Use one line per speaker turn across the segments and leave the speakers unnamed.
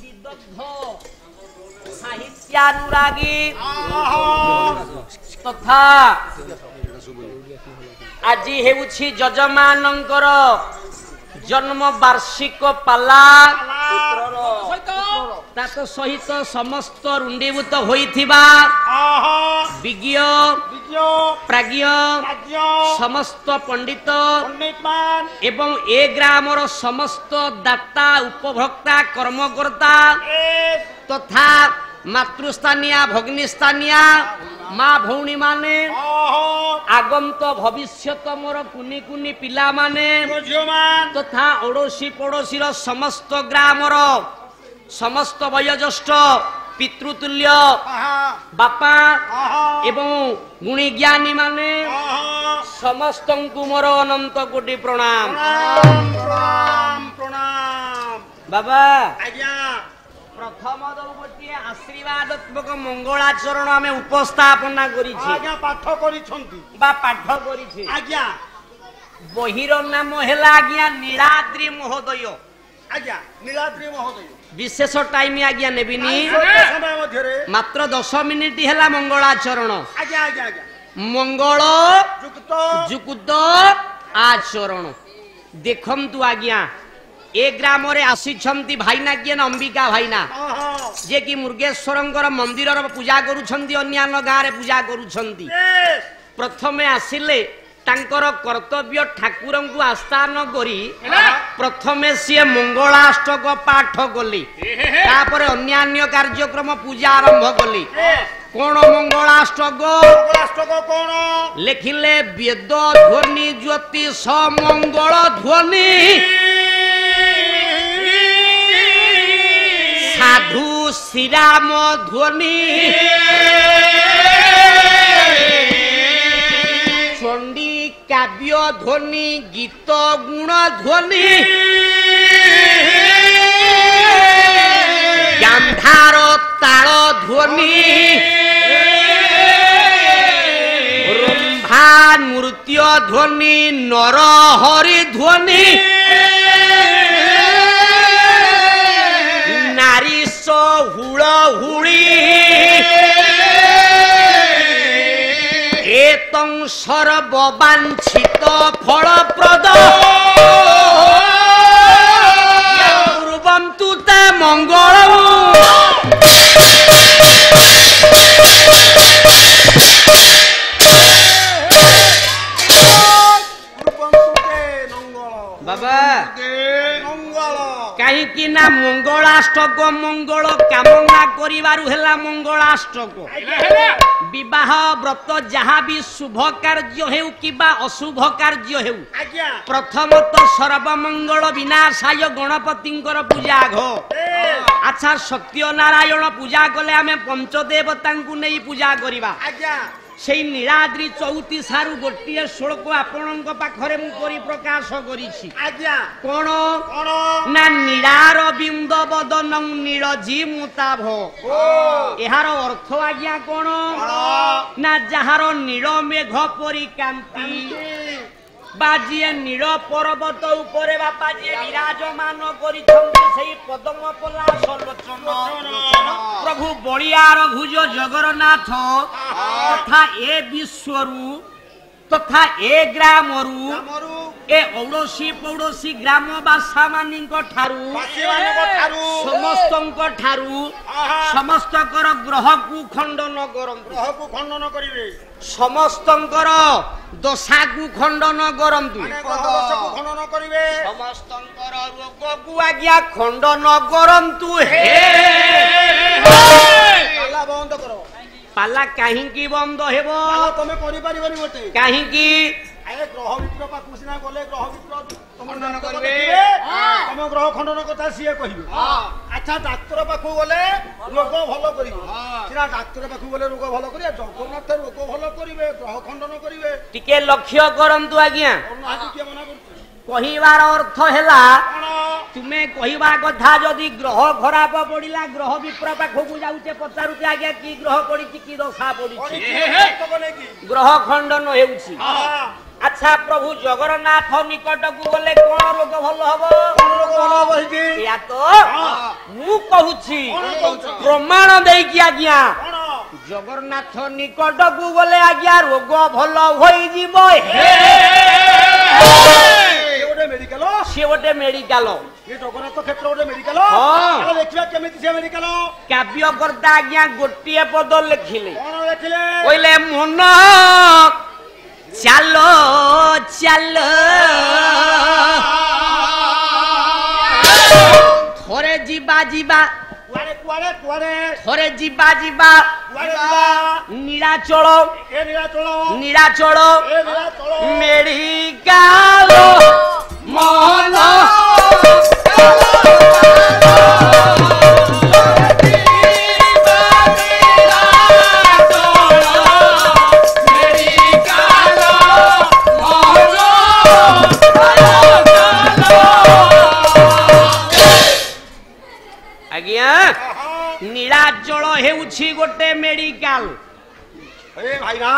विदग्ध साहित्यानुरागी तथा आज हेउछि जजमानंकर जन्म वार्षिक पाला ताक सहित समस्त रुंडीभूत होइथिबा विज्ञ प्राज्ञ समस्त पंडित एवं ए ग्रामर समस्त दाता उपभोक्ता कर्मकर्ता तथा मातृस्थानिया भगिनीस्थानिया माँ भौणी माने आगंत भविष्यत मोर कुनी कुनी पिला माने तथा ओडोशी पड़ोशी समस्त ग्रामर समस्त वयोज्येष्ठ पितृतुल्य बापा एवं गुणी ज्ञानी माने समस्त मोर अनंत कोटि प्रणाम बाबा प्रथम गोटे आशीर्वादात्मक मंगलाचरण आम उपस्थापना बहिर नाम है नीलाद्री महोदय विशेष टाइम आज्ञा नेबिनी मात्र 10 मिनिट है मंगलाचरण मंगल जुक्त आचरण देखंतु आज्ञा ए ग्राम रे आसीछंती भाईना किए अंबिका भाईना जे कि मुर्गेश्वर मंदिर पूजा करुछंती अन्यान्य गाँव रे पूजा करुछंती प्रथमे आसिले तांकर कर्तव्य ठाकुर को आस्थान करी प्रथमे सी मंगलाष्टक पाठ कली तापर अन्यान्य कार्यक्रम पूजा आरंभ कली कौन मंगलाष्टक कौन लिखिले वेद ध्वनि ज्योतिष मंगल ध्वनि साधु श्रीराम ध्वनि चंडी काव्य ध्वनि गीत गुण ध्वनि गांधार ताल ध्वनि रंभा नृत्य ध्वनि नरहरि ध्वनि नारीश हुड़हुड़ी एतं सर्ववांछित फलप्रद पूर्वन्तु ते मंगलम् बाबा कहीं ना मंगलाष्टक मंगल कामना करिवारु हेला मंगलाष्टक विवाह व्रत जहाँ भी शुभ कार्य हेउ किबा अशुभ कार्य हेउ प्रथमतः सर्वमंगल विनाशाय गणपतिंकर पूजा घ अच्छा सत्यनारायण पूजा कले आमे पंचदेवता नहीं पूजा करिबा सेई नीलाद्री 34 सारु गोटिए श्लोक आपणक पाखरे मु करि प्रकाश करिछि कोन ना नीलार बिंद बदनं नीलजी मुताभ एहार अर्थ आज्ञा कोन ना जहार नील मेघ परि कांति बाजिए नील पर्वत उपरे बापा जे विराजमान करिछन्ति सेई पदम पलाश लोचन प्रभु बलियार भुज जगन्नाथ तथा ए विश्वरु तथा ए ग्रामरु ए औड़सी पौड़सी ग्रामवासा मानिक ठारू समस्तक ठारू समस्तकर ग्रह को खंडन करिवे समस्तकर दशा को खंडन करंतु समस्तकर रोग को आज्ञा खंडन करंतु हे पाला बंद करो पाला कहीं बंद हेबो तमे करि परिबनी मोटे कहीं आए ग्रह विप्र पाखु सिना गले ग्रह विप्र खंडन करिवे तम ग्रह खंडन कथा सिए कहिबे अच्छा डाक्टर पाखु गले रोग भलो करिवे सिना डाक्टर पाखु गले रोग भलो करिया जगन्नाथ रोग भलो करिवे ग्रह खंडन करिवे टिके लक्ष्य करंतु आज्ञा के मना करतु कहिवार अर्थ हैला तुमे कहिबा कथा जदि ग्रह खराब पड़िला ग्रह विप्र पाखु जाउचे पचारुचे आज्ञा की ग्रह पड़िछि की दशा पड़िछि ग्रह खंडन हेउछि अच्छा प्रभु जगन्नाथ निकट को गले कोन रोग भलो हबो कोन रोग भलो हबो या तो मु कहूची प्रमाण देकी आज्ञा जगन्नाथ निकट को गले आज्ञा रोग भल होई जीवो मेडिकल से गोटे मेडिकल ये जगन्नाथ क्षेत्र गोटे मेडिकल हां देखिबा केमिति से मेडिकल काव्य करता आज्ञा गोटिए पद लिखिले कोन लिखिले कइले मन चलो चलो थोरे जीवा जीवा कुआरे कुआरे कुआरे थोरे जीवा जीवा कुआरे जीवा नीलाचल ए नीलाचल मेडिकल मन नीलाचल हेउछि गोटे मेडिकल ए भाईना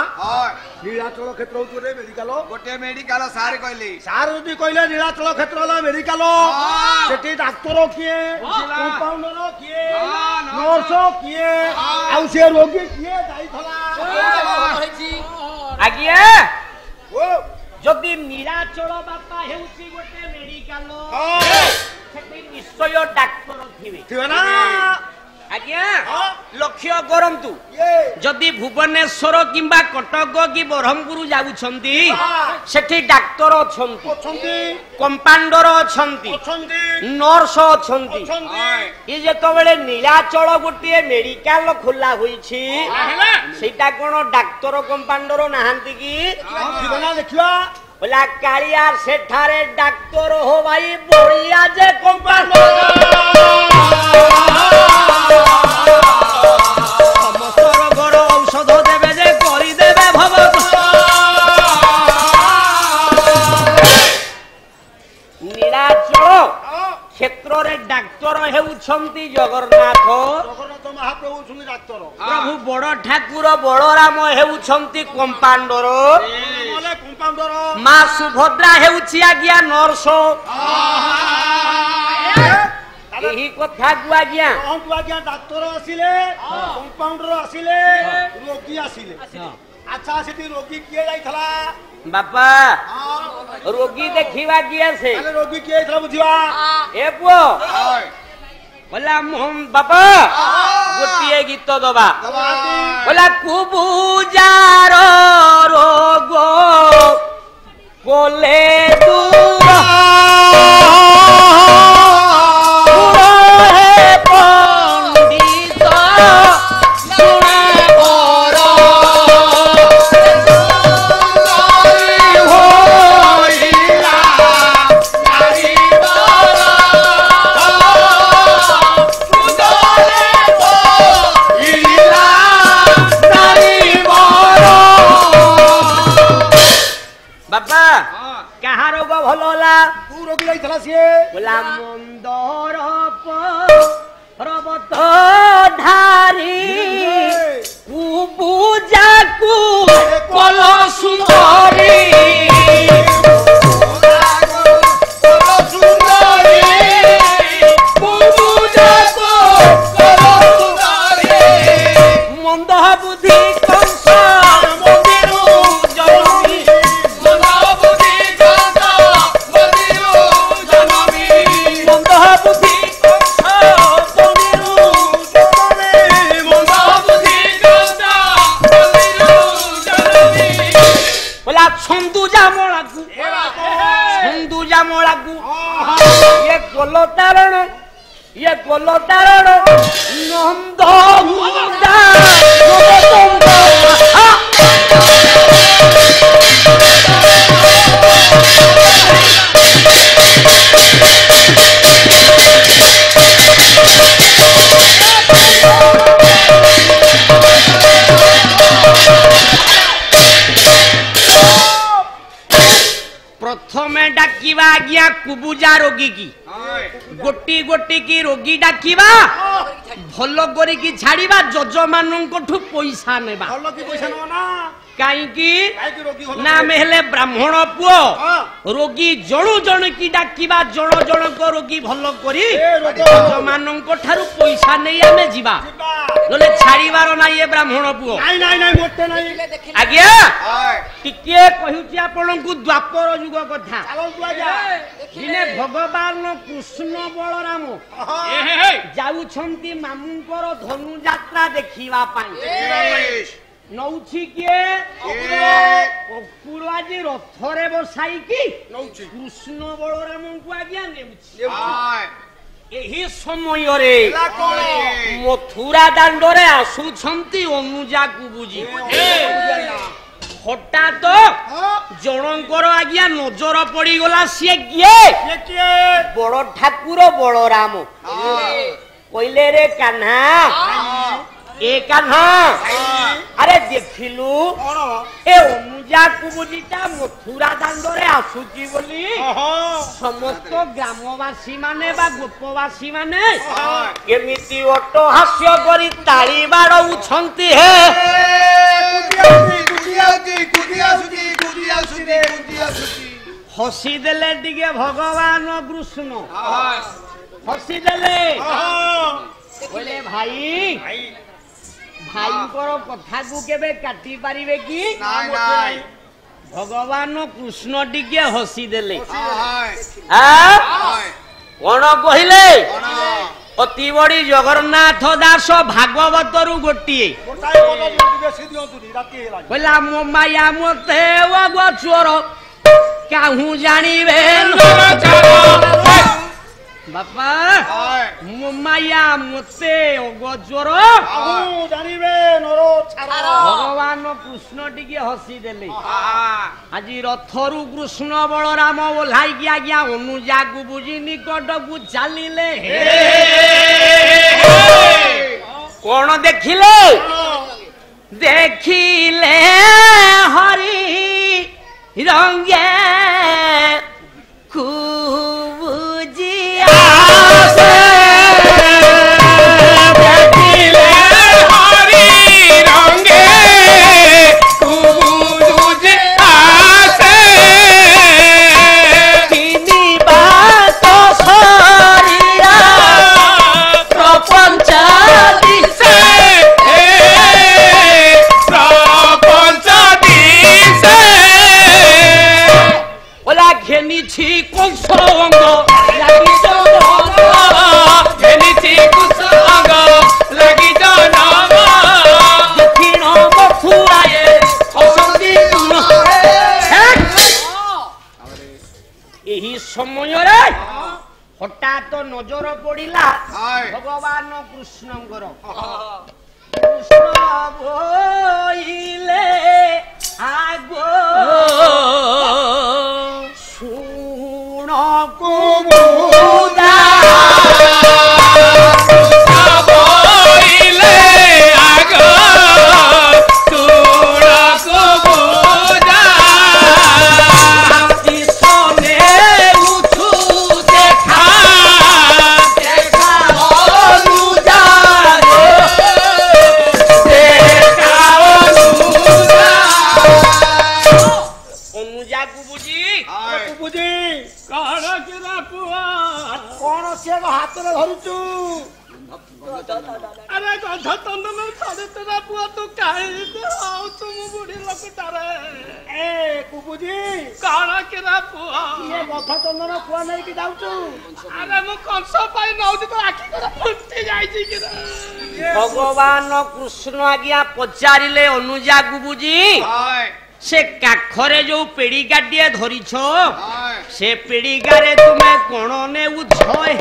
नीलाचल क्षेत्र होते मेडिकल
गोटे मेडिकल सार कहले
सार जदी कहले नीलाचल क्षेत्र वाला मेडिकल सेठी डॉक्टर किए कंपाउंडर किए नर्स किए आ से रोगी किए जाईथला आज्ञा ओ जदी नीलाचल बापा हेउछि गोटे मेडिकल सेठी निश्चय डॉक्टर थिबे ना आज्ञा लक्ष्य करंतु जदि भुवनेश्वर किंबा कटक कि ब्रह्मपुर जाउछंती सेठी डॉक्टर अछंती कंपाउंडर अछंती नर्स अछंती ये जेतबेले नीलाचल गोटे मेडिकल खोला होईछि सेटा कोन डॉक्टर कंपाउंडर नाहंती कि दिबना देखिबा बोला कालिया सेठारे डॉक्टर हो भाई बढ़िया जे कंपाउंडर औषध देवे जे करी देवे भगत नीलाचल क्षेत्र रे डॉक्टर हेउछंती जगन्नाथ महाप्रभु छुनी डॉक्टर प्रभु बड़ ठाकुर बलराम हेउछंती कंपाउंडर मां सुभद्रा हेउछि आज्ञा नर्स यही कथा को आज्ञा डॉक्टर आसिले कंपाउंडर आसिले रोगी आसिले अच्छा सेठी रोगी किए जाइथला बापा रोगी देखिबा किए से अरे रोगी किए थला बुझिबा ए पुओ बोला मोहन बापा गोटिए गीत दबा बोला कुबुजार रोग कोले दूर बोला मंदर पर्वत ढारी कुबुजा को कल सुंदरी मंद बुद्धि कंस ये गोलतारण नंद प्रथमे डाकिबा आज्ञा कुबुजा रोगी की गोटी गोटी की रोगी डाकिबा भल करी छाड़ीबा जज मानन पैसा नेबा भल की पैसा न ना कहीं
रोगी
ना मेहले ब्राह्मण पुओ रोगी जणु जण की डाकिबा जण जण को रोगी भल करी मानक ठारू पैसा नहीं आमे जीवा नले छाड़ीबार ना ये ब्राह्मण पुओ
नहीं मोटे नहीं
आज्ञा टिके कहुची आपन को द्वापर युग कथा दिने भगवान कृष्ण बलराम जाउछंती मामुंकर धनु यात्रा देखिबा पाई नौछि किए अपुराजी रथरे बसाई की कृष्ण बलराम को आज्ञा नेउछि एही समय रे मथुरा दांडरे आसुछंती अनुजा को बुझी हठात जनकर आज्ञा नजर पड़ी गला सी किए बड़ ठाकुर बलराम कहले रे कान्हा ए कान्हा अरे देखिलु ए अनुजा कुबुजीटा मथुरा दांडरे आसुची बोली समस्त ग्रामवासी माने बा गोपवासी माने केमिति अट्टहास्य करी ताली बाड़उछंती हे हसी देले टिके भगवान कृष्ण हसी देले बोले भाई भाईंकर कथा को केबे काटी पारिबे कि भगवान कृष्ण टिके हसी देले कोन कहिले अति बड़ी जगन्नाथ दास भागवत रु गोटिए कहला मो माया मते गोचर काहू जानिबे बापा मो माया मते अगोचर
जानिबे नरो छारो
भगवान कृष्ण टिके हसी देले आज रथरु कृष्ण बलराम ओल्हाई कि आज्ञा अनुजा को बुझी निकट को चलिले कौन देखिले देखिले हरि रंगे हठात नजर पड़ा भगवान कृष्णकर कृष्ण बोले आगो शुण कुमुदा
अरे गध तंदन सारे तेरा पुआ तो काहे आओ तुम बुढ़ी लकटारे ए कुबुजी काना केरा पुआ ये गध तंदन पुआ नहीं कि जाउछु अरे मु कंस पाई नौदी तो आखी कर फुटी जाई छी कि
भगवान कृष्ण आज्ञा पचारिले अनुजा कुबुजी से काखरे जो पेड़िकाटिए धरिछ से पेड़िकारे तुमे कोण ने उछ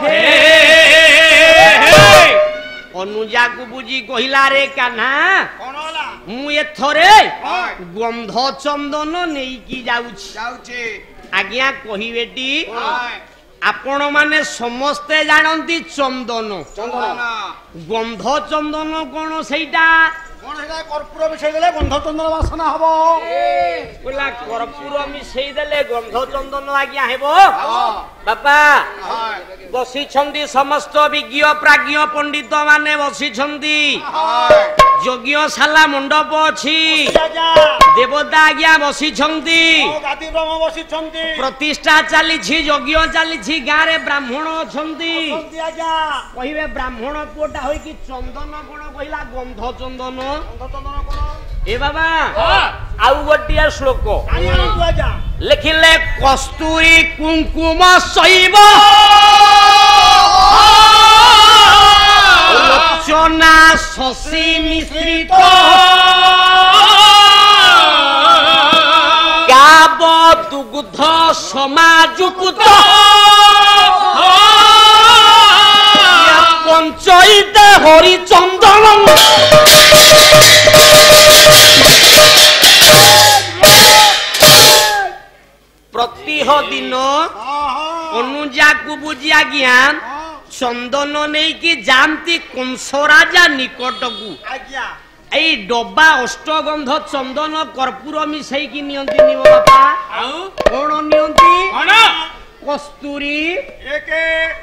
हे अनुजा को बुझी कहिला रे कान्हा मु एथरे गंध चंदन नेई की जाउछि आज्ञा कहिबेटी आपण माने समस्ते जानती चंदन गंध चंदन कोन सेटा
कर्पूर मिसई देले गंध चंदन वासना हबो
बोला कर्पूर मिसई देले गंध चंदन आज्ञा हेबो ବାପା ବସିଛନ୍ତି ସମସ୍ତ ବିଜ୍ଞ ପ୍ରାଜ୍ଞ ପଣ୍ଡିତ ମାନେ ବସିଛନ୍ତି ଯଜ୍ଞଶାଳା ମଣ୍ଡପ ଅଛି ଦେବତା ଆଜ୍ଞା ବସିଛନ୍ତି ପ୍ରତିଷ୍ଠା ଚାଲିଛି ଯଜ୍ଞ ଚାଲିଛି ଗାଁରେ ବ୍ରାହ୍ମଣ ଅଛନ୍ତି କହିବେ ବ୍ରାହ୍ମଣ ପୁଅଟା ହୋଇକି ଚନ୍ଦନ କଣ କହିଲା ଗନ୍ଧ ଚନ୍ଦନ ଏ ବାବା ଆଉ ଗୋଟିଏ ଶ୍ଲୋକ ଲେଖିଲେ କସ୍ତୁରୀ କୁଙ୍କୁମ ଶୈବ ଲୋଚନା ଶଶୀ ମିଶ୍ରିତ ଗାବ ଦୁଗ୍ଧ ସମାଯୁକ୍ତ ପଞ୍ଚଇତେ ହରିଚନ୍ଦନ ପ୍ରତିହ ଦିନ ଅନୁଜାକୁ ବୁଝି ଆଜ୍ଞା ଚନ୍ଦନ ନେଇକି ଯାଆନ୍ତି କଂସ ରାଜା ନିକଟକୁ ଏଇ ଡବା ଅଷ୍ଟଗନ୍ଧ ଚନ୍ଦନ କର୍ପୂର ମିଶେଇକି ନିଅନ୍ତିନି ବାପା କଣ ନିଅନ୍ତି କସ୍ତୁରୀ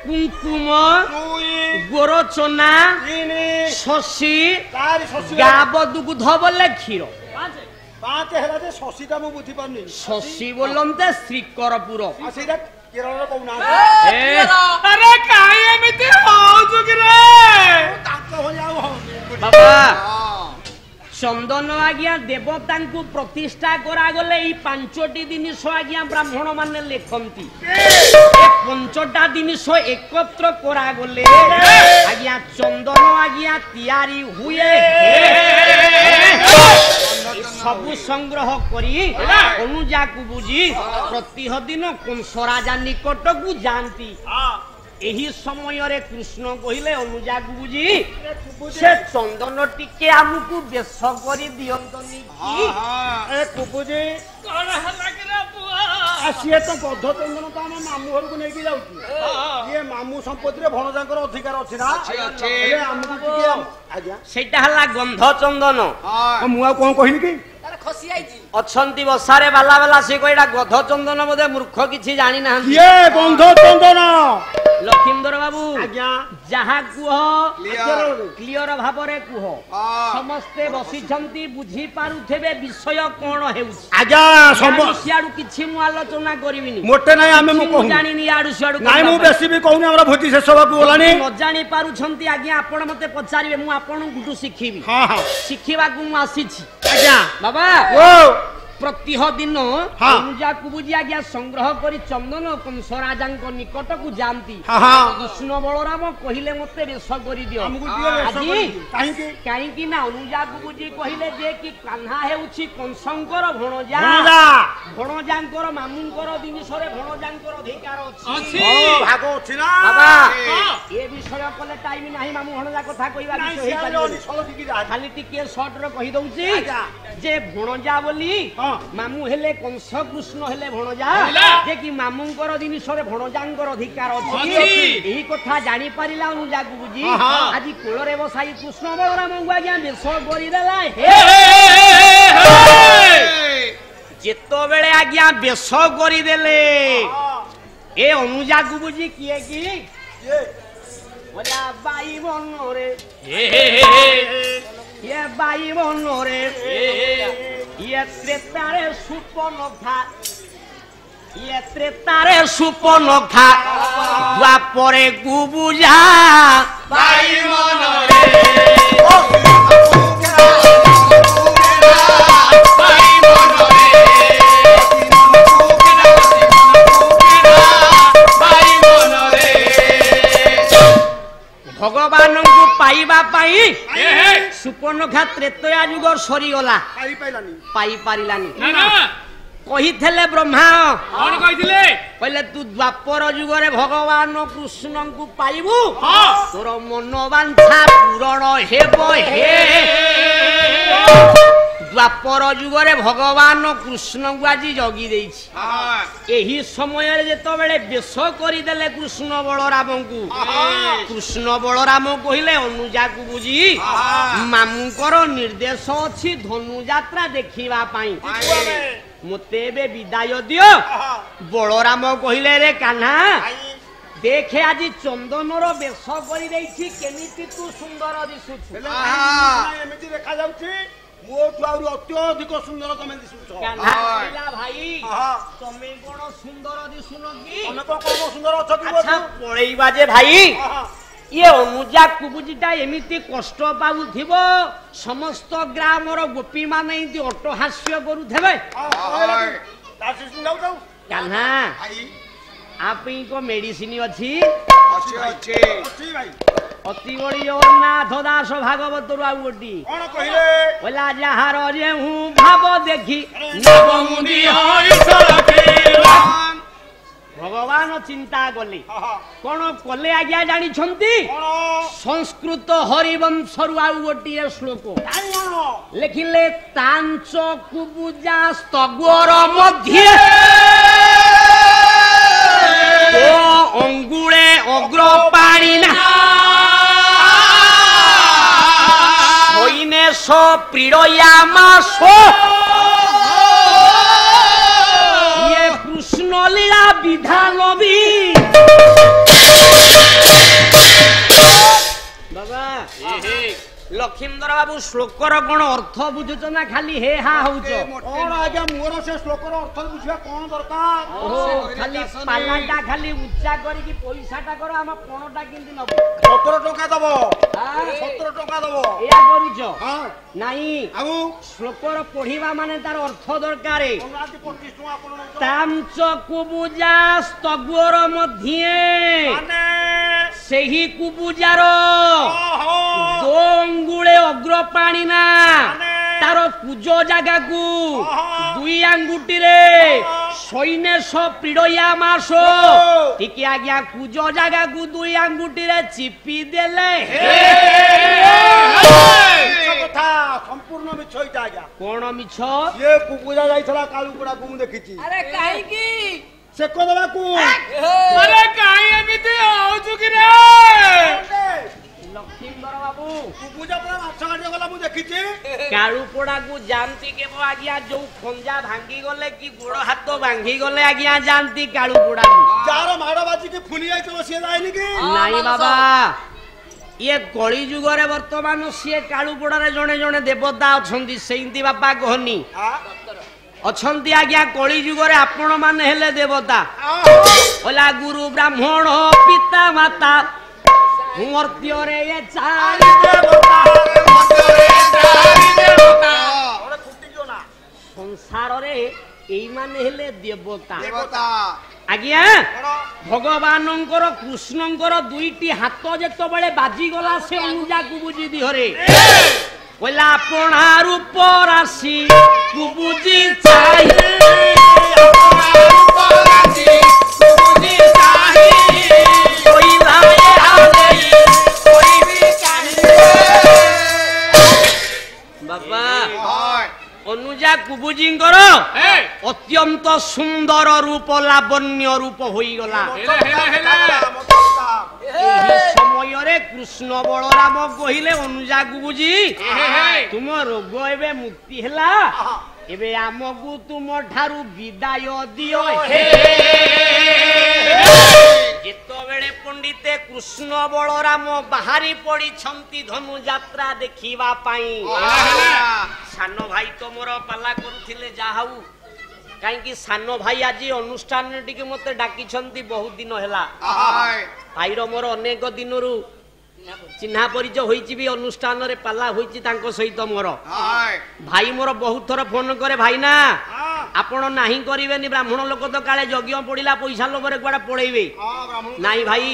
କୁଙ୍କୁମ ଗୋରଚନା ଶଶୀ ଗାବ ଦୁଗ୍ଧ ବୋଲେ କ୍ଷୀର ଶଶୀ ବୋଲନ୍ତେ ଶ୍ରୀକରପୁର ବାବା ଚନ୍ଦନ ଆଜ୍ଞା ଦେବତାଙ୍କୁ ପ୍ରତିଷ୍ଠା କରାଗଲେ ଏଇ 5ଟି ଜିନିଷ ଆଜ୍ଞା ବ୍ରାହ୍ମଣ ମାନେ ଲେଖନ୍ତି ପଞ୍ଚଟା ଜିନିଷ ଏକତ୍ର କରାଗଲେ ଆଜ୍ଞା ଚନ୍ଦନ ଆଜ୍ଞା ତିଆରି ହୁଏ ସବୁ ସଂଗ୍ରହ କରି ଅନୁଜାକୁ ବୁଝି ପ୍ରତିହ ଦିନ କଂସ ରାଜା ନିକଟକୁ ଯାଆନ୍ତି ଏହି ସମୟରେ କୃଷ୍ଣ କହିଲେ ଅନୁଜାକୁ ବୁଝି ସେ ଚନ୍ଦନ ଟିକେ ଆମକୁ ବେଶ କରି ଦିଅନ୍ତନି ସିଏ ତ ବଦ୍ଧ ଚନ୍ଦନ ତ ଆମ ମାମୁଁ ଘରକୁ ନେଇକି ଯାଉଛି ଇଏ ମାମୁଁ ସମ୍ପତ୍ତିରେ ଭଣଜାଙ୍କର ଅଧିକାର ଅଛି ନା ସେଇଟା ହେଲା ଗନ୍ଧ ଚନ୍ଦନ ମୁଁ ଆଉ କଣ କହିଲି କି ଅଛନ୍ତି ବସାରେ ବାଲା ବାଲା ସେ କହିଲା ଗଧ ଚନ୍ଦନ ବୋଧେ ମୂର୍ଖ କିଛି ଜାଣି ନାହାନ୍ତି ଗନ୍ଧ ଚନ୍ଦନ ଲକ୍ଷ୍ମୀଧର ବାବୁ ଯାହା କୁହ କ୍ଲିୟର ଭାବରେ କୁହ ସମସ୍ତେ ବସିଛନ୍ତି ବୁଝି ପାରୁଥିବେ ବିଷୟ କଣ ହେଉଛି ସିଆଡୁ କିଛି ମୁଁ ଆଲୋଚନା କରିବିନି ମୋଟେ ନାଇଁ ଆମେ ଜାଣିନି ଆଡୁ ସିଆଡୁ ନାଇଁ ମୁଁ ବେଶୀ ବି କହୁନି ଆମର ଭୋଜି ଶେଷ ହବାକୁ ଗଲାଣି ନ ଜାଣି ପାରୁଛନ୍ତି ଆଜ୍ଞା ଆପଣ ମତେ ପଚାରିବେ ମୁଁ ଆପଣଙ୍କୁ ଶିଖିବି ଶିଖିବାକୁ ମୁଁ ଆସିଛି ଆଜ୍ଞା ବାବା ପ୍ରତିହ ଦିନ ଅନୁଜାକୁ ବୁଝି ଆଜ୍ଞା ସଂଗ୍ରହ କରି ଚନ୍ଦନ କଂସ ରାଜାଙ୍କ ନିକଟକୁ ଯାଆନ୍ତି କୃଷ୍ଣ ବଳରାମ କହିଲେ ମତେ ବେଶ କରିଦିଅ କାହିଁକି ନା ଅନୁଜାକୁ ବୁଝି କହିଲେ ଯେ କି କାହ୍ନା ହେଉଛି କଂସଙ୍କର ଭଣଜା ଭଣଜାଙ୍କର ମାମୁଙ୍କର ଜିନିଷରେ ଭଣଜାଙ୍କର ଅଧିକାର ଅଛି ଭାଗ ଅଛି ନା ଏ ବିଷୟ କଲେ ଟାଇମ ନାହିଁ ମାମୁଁ ଭଣଜା କଥା କହିବା ଖାଲି ଟିକେ ସର୍ଟରେ କହିଦଉଛି ଯେ ଭଣଜା ବୋଲି ମାମୁ ହେଲେ କଂସ କୃଷ୍ଣ ହେଲେ ଭଣଜା ଯେ କି ମାମୁଙ୍କର ଜିନିଷରେ ଭଣଜାଙ୍କର ଅଧିକାର ଅଛି ଏହି କଥା ଜାଣି ପାରିଲା ଅନୁଜାକୁ ବୁଝି ଆଜି କୋଳରେ ବସାଇ କୃଷ୍ଣ ବଳରାମଙ୍କୁ ଆଜ୍ଞା ବେଶ କରିଦେଲା ଯେତେବେଳେ ଆଜ୍ଞା ବେଶ କରିଦେଲେ ଏ ଅନୁଜାକୁ ବୁଝି କିଏ କି ବାଇ ମନରେ ये बाई मनोरे ये त्रेतारे सुपनखा ये त्रेतारे सुपनखा द्वापरे गुबुजा बाई मनोरे भगवान को पाइबा पाई सुपर्णखा त्रेतया युग सरीगला पाई पारिलानी कही ब्रह्मा कहले तू द्वापर युग रे भगवान कृष्ण को पाइबू तोर मनोवांछा पूरण हेबो हे द्वापर युग रे भगवान कृष्ण को आज जगी देछि एही समय रे जेतबेले बेश करि देले कृष्ण बलराम को कृष्ण बलराम कहिले अनुजा को बुझी मामूकर निर्देश अछि धनु यात्रा देखिबा पई मते बे विदाय दियो बलराम कहिले रे कान्हा देखे आज चंदनर बेश करि देछि केमिति तू सुंदर दिसुछु
एमिति देखा जाउछि मोठू आउरी अत्यधिक सुंदर तमे दिसुछ
कान्हा कहिला भाई तमे कोन सुंदर दिसुनो की
तमे कोन सुंदर अछ की
अच्छा पळेइबा जे भाई ये अनुजा कुबुजीटा एमिति कष्ट पाउथिबो समस्त ग्रामर गोपी माने इति अट्टहास्य करूथेबे कान्हा आपई को मेडिसिन अछि अति बड़ी जगन्नाथ दास भागवत रु आउ गोटी
कोन कहिले
बोला जहार जे हूं भाव देखी नवमुंडी होई भगवान चिंता कले कौन कले आज्ञा जानी संस्कृत हरिवंश रु आउ गोटे श्लोक लिखिले तांच कुबुजा स्तगोर मध्य अंगुले अग्र पाणी ना होइने सो प्रीडयामा सो ये कृष्ण लीला विधान भी बाबा लक्ष्मीधर बाबू श्लोकर कोन अर्थ बुझुच ना खाली हे हा होउच
कोन आज्ञा मोर से श्लोकर अर्थ बुझिया कोन दरकार
ओ खाली पालाटा खाली उच्चा करी की पैसाटा करो हम कोनटा किंती नबो
17 टका दबो 17 टका दबो
एया करूच
हां
नाही
आउ
श्लोकर पढिबा माने तार अर्थ दरकारे
25 टका आपण
तांच कुबुजा स्तगोर मध्ये
माने
सेही कुबुजार दो अंगुले अग्र पाणी ना तार कुज जगह को दुई आंगुटी रे सैने सो पीड़या मास ठीक आज्ञा कुज जगह को दुई आंगुटी रे चिपी देले
कथा संपूर्ण मिछ इटा आज्ञा
कोन मिछ
ये कुकुजा जाइथला कालुपुड़ा को मु देखिची
अरे काहे की
से को दबा को
अरे काहे एमिति आउछु कि रे
लक्ष्मीधर बाबू
कुकुजा पर माछ काटे गला मु देखिची
कालुपुड़ा को जानती के आज्ञा जो खंजा भांगी गले कि गोड़ हाथ भांगी गले आज्ञा जानती कालुपुड़ा को
जार माड़ बाजी की फुली आई तो से जाइनी की
नहीं बाबा ये कली जुग रे वर्तमान सी कालुपुड़ा रे जणे जणे देवता अछंती सेंती बापा कहनी अछंती आज्ञा कली जुग रे आपण माने हेले देवता ओला गुरु ब्राह्मण पिता माता मूर्ति रे ये चारि देवता
ओरे फुटी जो ना
संसार रे एई माने हेले देवता
देवता
आज्ञा भगवानंकर कृष्णंकर दुईटी हाथ जेतो बेले बाजी गला से अनुजा कुबुजी दिहरे कहला अपना रूप राशि कुबुजी चाहि अपना रूप राशि कुबुजी चाहि कोई लाए आले कोई भी चाहिए बाबा अनुजा कुबुजींकर अत्यंत सुंदर रूप लावण्य रूप होई गला समय रे कृष्ण बलराम कहिले अनुजा कुबुजी तुम रोग एबे मुक्ति हैला एबे आमगु तुम ठारू विदाय दियो जेतो बेले पंडिते कृष्ण बलराम बाहरी पड़ी छंती धनु यात्रा देखिबा पाई सान भाई तोमर पाला करुथिले जाहाऊ काई कि सान भाई आज अनुष्ठान टिके मते डाकी छंती बहुत दिन हैला भाईर मोर अनेक दिनरु चिन्हा परिचय होईची भी अनुष्ठान रे पाला होईची तांको सहित मोर भाई मोर बहुत थर फोन करे भाई ना आपण नाही करिवेनी ब्राह्मण लोक तो काले यज्ञ पड़िला पैसा लोभरे कुआडे पळेइबे नाही भाई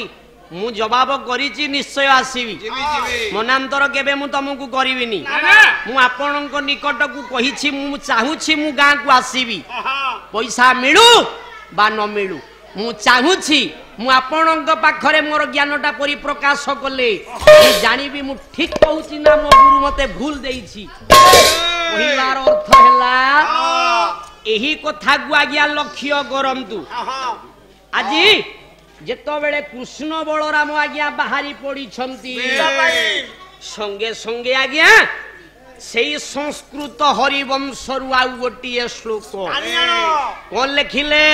मु जवाब करिची निश्चय आसीबी मनांतर केबे मु तुमको करिविनी मु आपनक निकट को कहिछि मु चाहूछि मु गां को आसीबी पैसा मिलू बा न मिलू मु चाहूछि मु आपनक पाखरे मोर ज्ञानटा परिप्रकाश कले जानिबी मु ठीक कहूछि ना मो गुरु मते भूल देइछि पहिलार अर्थ हैला एही कथा को आज्ञा लक्ष्य करंतु आजी जेतो बेले कृष्ण बलराम आज्ञा बाहरी पड़ी छंती संगे संगे आज्ञा सेई संस्कृत हरिवंशरु आ गोटिए श्लोक कौन लिखिले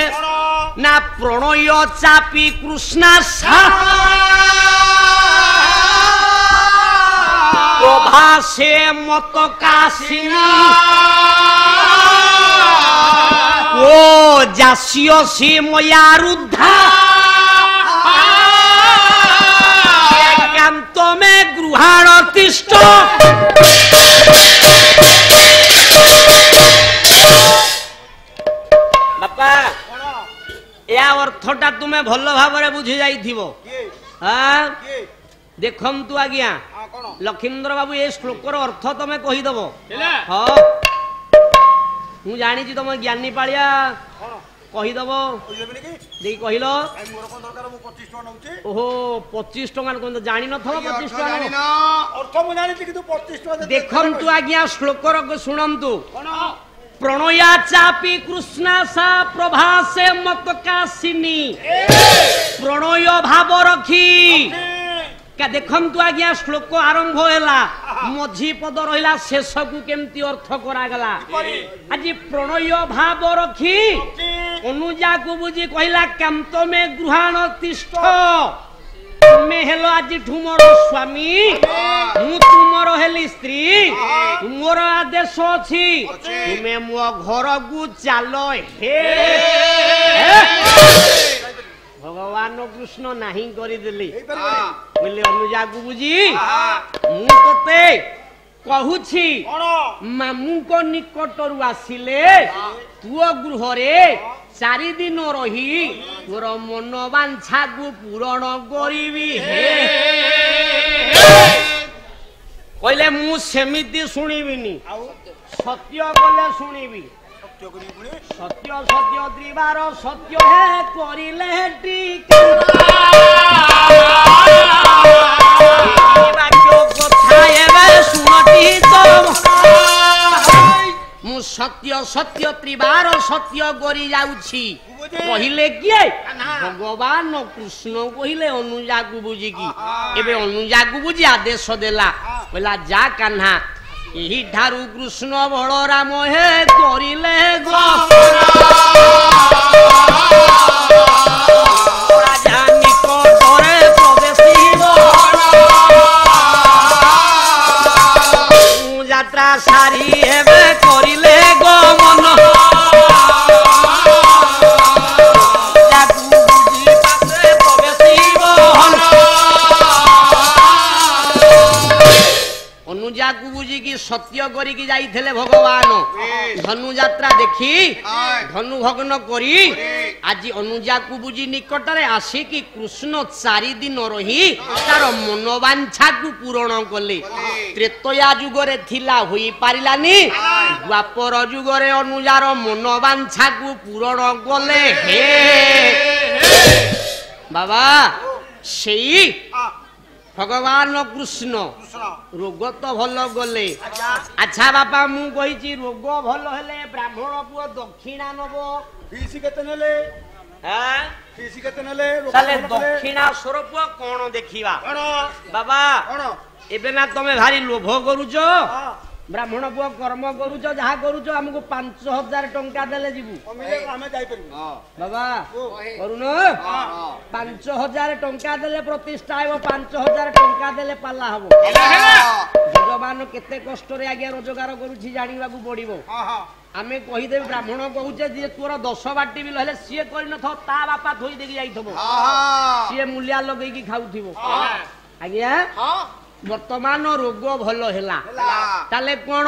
ना प्रणय चापी कृष्णा सा प्रभा से मत काशिनी ओ जास्यसी मया रुद्धा एकांत में गृहाण तिष्ठ बापा या अर्थटा तुम्हें भल भाव बुझी जाइथिबो हां देखंतु आज्ञा लखींद्र बाबू ये श्लोकर अर्थ तमें कहीदेव हाँ मु जानी तुम ज्ञानी पालिया कहीदेव देख कहल ओहो 25 टଙ୍କା जानी न 25 टଙ୍କା देखंतु आज्ञा श्लोकर शुणंतु प्रणया चापी कृष्णा सा प्रभा से मत काशिनी प्रणय भाव रखी क्या देखंतु आज्ञा श्लोक आरंभ हैला मझी पद रहिला शेष को केमती अर्थ करागला आज प्रणय भाव रखी अनुजा को बुझी कहला कांत में गृहाण तिष्ठ तुम्हें हेलो आज तुमर स्वामी मु तुमर हेली स्त्री तुमर आदेश अछि तुम्हें मो घर को चलो हे भगवान कृष्ण नहीं करदेली बोले अनुजा को बुझी मुझे कहूछि मामू को निकटरू आसिले तु गृह रे 4 दिन रही तोर मन वांछा को पूरण करिवि हे कहले मु सेमिति सुनिबिनी सत्य कले सुनिबि सत्य सत्य त्रिबार सत्य है करिले टीका वाक्य कथा एबे सुनती तो मु सत्य सत्य त्रिबार सत्य करि जाउछि कहिले किए भगवान कृष्ण कहिले अनुजा को बुझी की एबे अनुजा को बुझी आदेश देला कहला जा कान्हा यही ठारू कृष्ण बलराम हे करिले राजा निकटरे प्रवेशिब यात्रा सारी हेबे करिले गमन अनुजा को बुझी की सत्य करिकी जाइथिले भगवान धनु यात्रा देखी धनु भग्न करी आज अनुजा को बुझी निकटरे आसी कि कृष्ण 4 दिन रही तार मनोवांछा को पूरण कले त्रेतया जुगरे थिला होई पारिलानी द्वापर जुगरे अनुजार मनोवांछा को पूरण कले हे बाबा सेई भगवान कृष्ण रोग तो भल गले अच्छा बापा मु कही रोग भल हेले ब्राह्मण पुओ दक्षिणा नब फीस केते नेले हां फीस केते नेले साले दक्षिणा स्वरूप कोन देखिबा बाबा एबे ना तमे भारी लोभ करूचो ब्राह्मण पुओ कर्म करूचो जहा करूचो हमको 5000 टंका देले जीवु हमें जाई परबो बाबा करूनो 5000 टंका देले प्रतिष्ठा हेबो 5000 टंका देले पाला हबो भगवान केते कष्ट रे आगे रोजगार करूची जानिबा को पड़िबो आमे कहि दे ब्राह्मण कहूचे जे तोर 10 बाटी बिल हेले सिए करि न थो ता बापा थोई देगी जाइथबो सिए मूल्य लगेई की खाउथिबो आज्ञा वर्तमान रोग भल हैला ताले कोन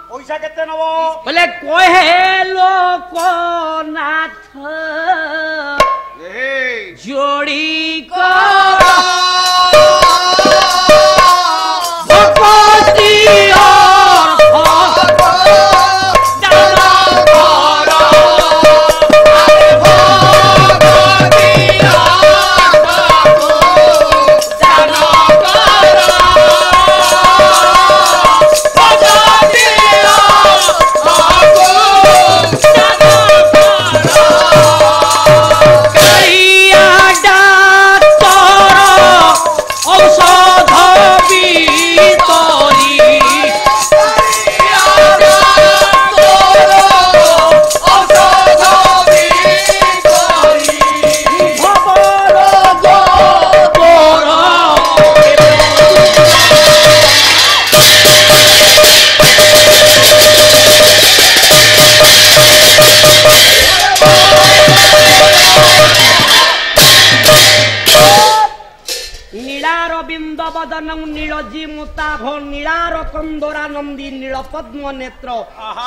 पैसा केते नबो बोले कहे लोक नाथ जोड़ी को भक्ति অরবিন্দ বদন নীলজি মুতাভ নীলার কন্দরা নন্দী নীল পদ্ম নেত্র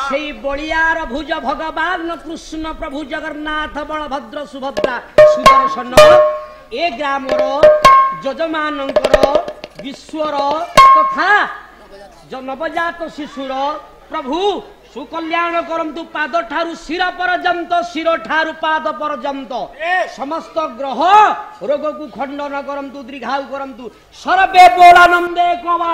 সেই বলিয়ার ভুজ ভগবান কৃষ্ণ প্রভু জগন্নাথ বলভদ্র সুভদ্রা সুদর্শন এ গ্রামর যজমানଙ୍କର ବିଶ୍ୱର ତଥା ନବଜାତ ଶିଶୁର ପ୍ରଭୁ ସୁକଲ୍ୟାଣ କରନ୍ତୁ ପାଦ ଠାରୁ ଶିର ପର୍ଯ୍ୟନ୍ତ ଶିର ଠାରୁ ପାଦ ପର୍ଯ୍ୟନ୍ତ ସମସ୍ତ ଗ୍ରହ ରୋଗକୁ ଖଣ୍ଡନ କରନ୍ତୁ ଦୀର୍ଘାୟୁ କରନ୍ତୁ ସର୍ବେ ବୋଳାନନ୍ଦେ କମା